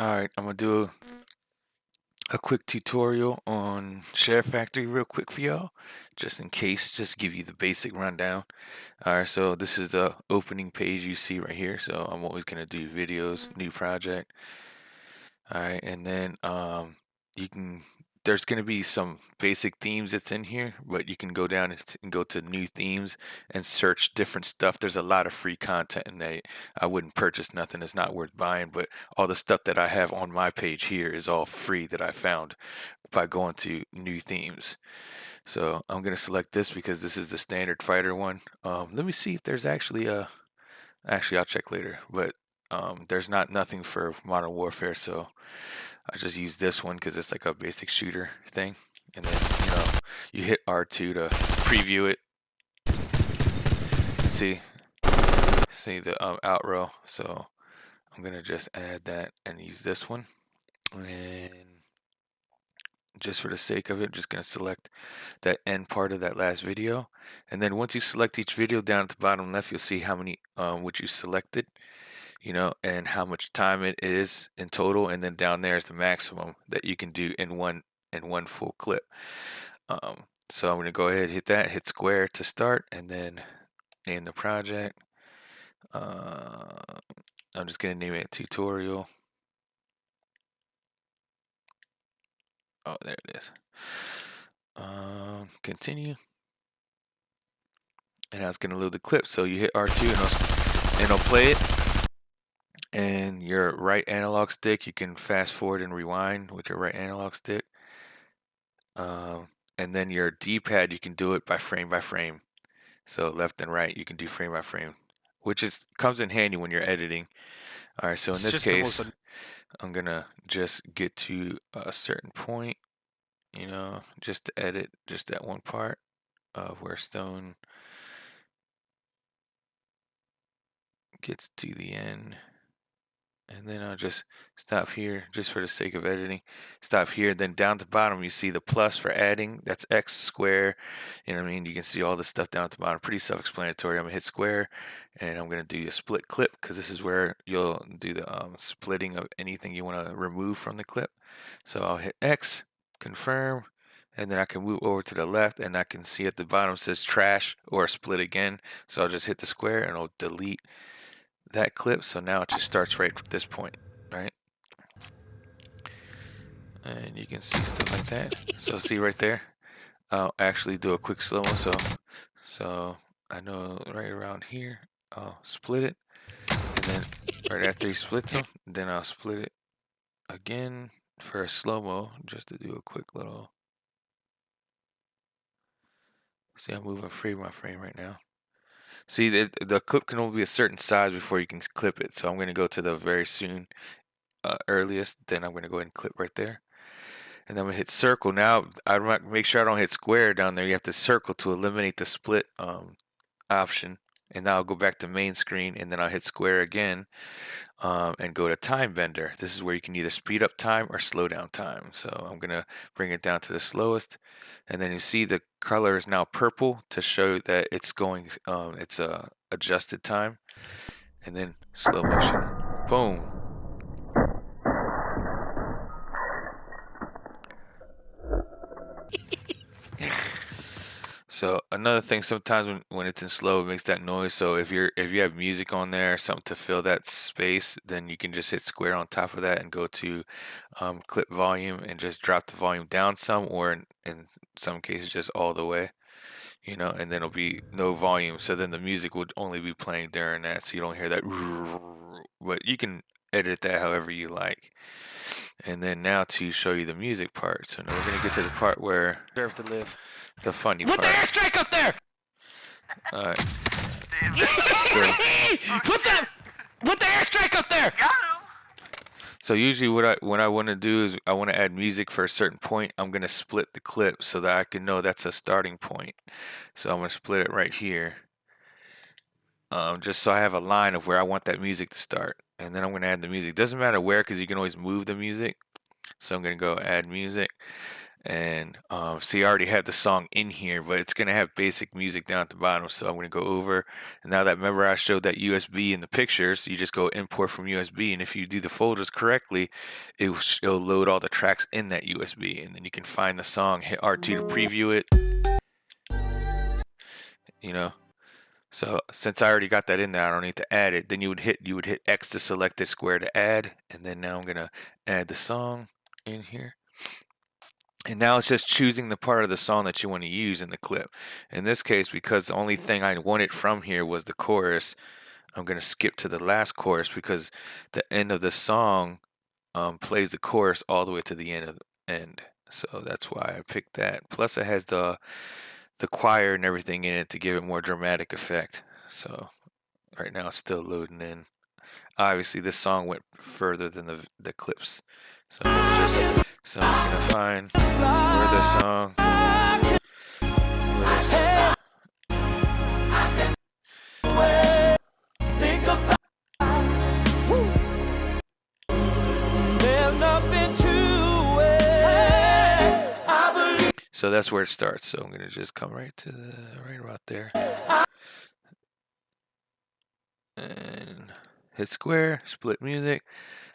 Alright, I'm gonna do a quick tutorial on ShareFactory real quick for y'all, just in case, just give you the basic rundown. Alright, so this is the opening page you see right here. So I'm always gonna do videos, new project. Alright, and then you can there's gonna be some basic themes that's in here, but you can go down and go to new themes and search different stuff. There's a lot of free content in there. I wouldn't purchase nothing that's not worth buying, but all the stuff that I have on my page here is all free that I found by going to new themes. So I'm gonna select this because this is the standard fighter one. Let me see if there's actually actually I'll check later, but there's nothing for Modern Warfare, so I just use this one because it's like a basic shooter thing. And then you hit R2 to preview it. See the out row. So I'm gonna just add that and use this one. And just for the sake of it, I'm just gonna select that end part of that last video. And then once you select each video, down at the bottom left, you'll see how many which you selected, and how much time it is in total. And then down there is the maximum that you can do in one full clip. So I'm going to go ahead and hit that, hit square to start, and then name the project. I'm just going to name it tutorial. Oh, there it is. Continue. And now it's going to load the clip. So you hit R2 and it'll play it. And your right analog stick, you can fast forward and rewind with your right analog stick. And then your D-pad, you can do it by frame. So left and right, you can do frame by frame, which comes in handy when you're editing. All right, so in this case, I'm gonna just get to a certain point, just to edit just that one part of where Stone gets to the end. And then I'll just stop here just for the sake of editing. Stop here. Then down at the bottom, you see the plus for adding. That's X square. You know what I mean? You can see all the stuff down at the bottom. Pretty self-explanatory. I'm going to hit square, and I'm going to do a split clip because this is where you'll do the splitting of anything you want to remove from the clip. So I'll hit X, confirm, and then I can move over to the left, and I can see at the bottom it says trash or split again. So I'll just hit the square, and it'll delete that clip. So now it just starts right from this point, right? And you can see stuff like that. So see right there, I'll actually do a quick slow-mo. So I know right around here, I'll split it, and then right after he splits them, then I'll split it again for a slow-mo, just to do a quick little. See, I'm moving frame by frame right now. See, the clip can only be a certain size before you can clip it. So I'm going to go to the very soon earliest. Then I'm going to go ahead and clip right there. And then I'm going to hit circle. Now, I make sure I don't hit square down there. You have to circle to eliminate the split option. And now I'll go back to main screen, and then I'll hit square again and go to time bender. This is where you can either speed up time or slow down time. So I'm going to bring it down to the slowest. And then you see the color is now purple to show that it's going, it's adjusted time. And then slow motion. Boom. So another thing, sometimes when it's in slow, it makes that noise. So if you have music on there, something to fill that space, then you can just hit square on top of that and go to clip volume and just drop the volume down some, or in some cases just all the way, and then it'll be no volume. So then the music would only be playing during that, so you don't hear that. But you can edit that however you like. And then now to show you the music part. So now we're gonna get to the part where Deserve to live. the funny Put part. the airstrike up there! Alright. Put the airstrike up there! So usually what I want to do is I want to add music for a certain point. I'm going to split the clip so that I can know that's a starting point. So I'm going to split it right here. Just so I have a line of where I want that music to start. And then I'm going to add the music. Doesn't matter where, because you can always move the music. So I'm going to go add music. And see, I already had the song in here, but it's gonna have basic music down at the bottom. So I'm gonna go over. And now that, remember, I showed that USB in the pictures, you just go import from USB, and if you do the folders correctly, it'll load all the tracks in that USB, and then you can find the song, hit R2 to preview it. You know. So since I already got that in there, I don't need to add it. Then you would hit X to select it, square to add, and then now I'm gonna add the song in here. And now it's just choosing the part of the song that you want to use in the clip. In this case, because the only thing I wanted from here was the chorus, I'm going to skip to the last chorus because the end of the song plays the chorus all the way to the end. So that's why I picked that. Plus it has the choir and everything in it to give it more dramatic effect. So right now it's still loading in. Obviously this song went further than the clips. So I'm just gonna find where the song, so that's where it starts. So I'm gonna just come right about there, and hit square, split music,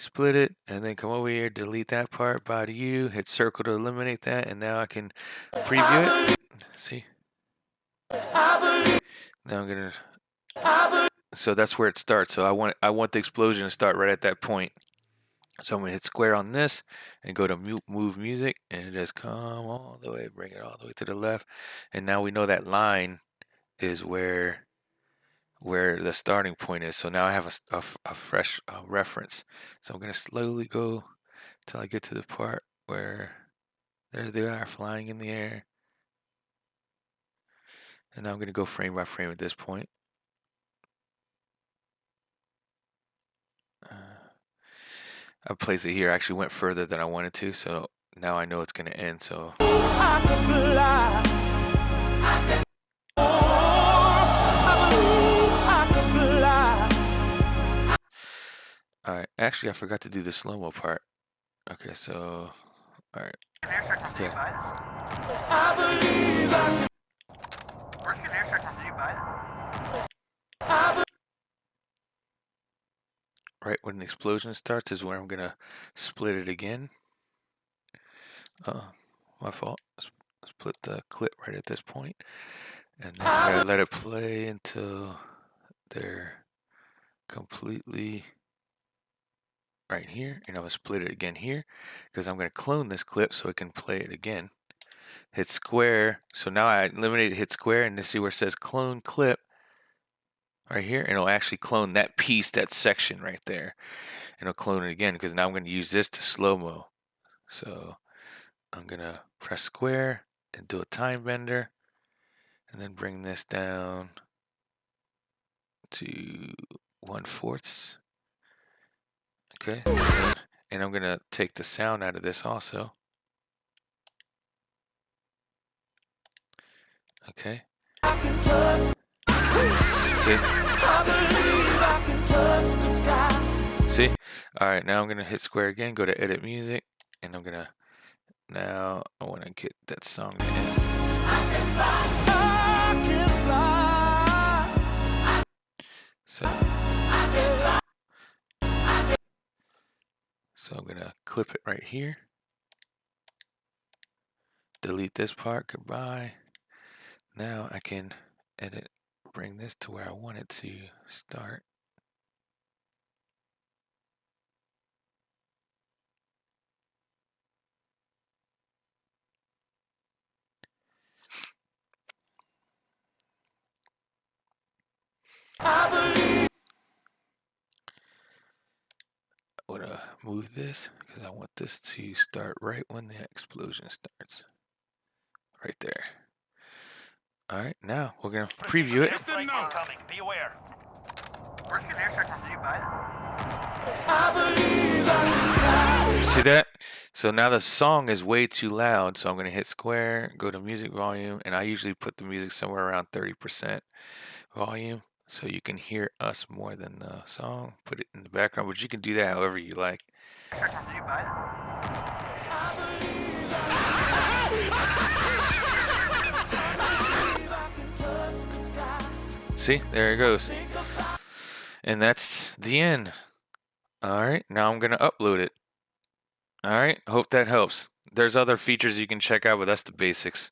split it, and then come over here, delete that part, body U, hit circle to eliminate that, and now I can preview it. See? Now I'm gonna. So that's where it starts. So I want the explosion to start right at that point. So I'm gonna hit square on this and go to move music and just come all the way, bring it all the way to the left. And now we know that line is where the starting point is. So now I have a fresh reference. So I'm gonna slowly go till I get to the part where there they are flying in the air. And now I'm gonna go frame by frame at this point. I placed it here. I actually went further than I wanted to, so now I know it's gonna end. So I could fly. All right, actually I forgot to do the slow-mo part. Okay, so all right. Okay. I believe I can. Where's your air section? Did you buy it? Right when the explosion starts is where I'm gonna split it again. My fault. Split the clip right at this point, and then I'm gonna let it play until they're completely right here, and I'm gonna split it again here because I'm gonna clone this clip so it can play it again. Hit square. So now I eliminated hit square, and see where it says clone clip right here, and it'll actually clone that piece, that section right there, and it'll clone it again because now I'm going to use this to slow-mo. So I'm gonna press square and do a time bender, and then bring this down to 1/4. Okay, and I'm gonna take the sound out of this also. Okay. See? All right, now I'm gonna hit square again, go to edit music, and I'm gonna, now I want to get that song to end. So I'm gonna clip it right here. Delete this part, goodbye. Now I can edit, bring this to where I want it to start. I want to move this because I want this to start right when the explosion starts. Right there. All right, now we're gonna preview it. Be aware. Where's your air section? Did you buy it? See that? So now the song is way too loud, so I'm gonna hit square, go to music volume, and I usually put the music somewhere around 30% volume, so you can hear us more than the song. Put it in the background, but you can do that however you like. Did you buy it? See, there it goes. And that's the end. All right, now I'm going to upload it. All right, hope that helps. There's other features you can check out, but that's the basics.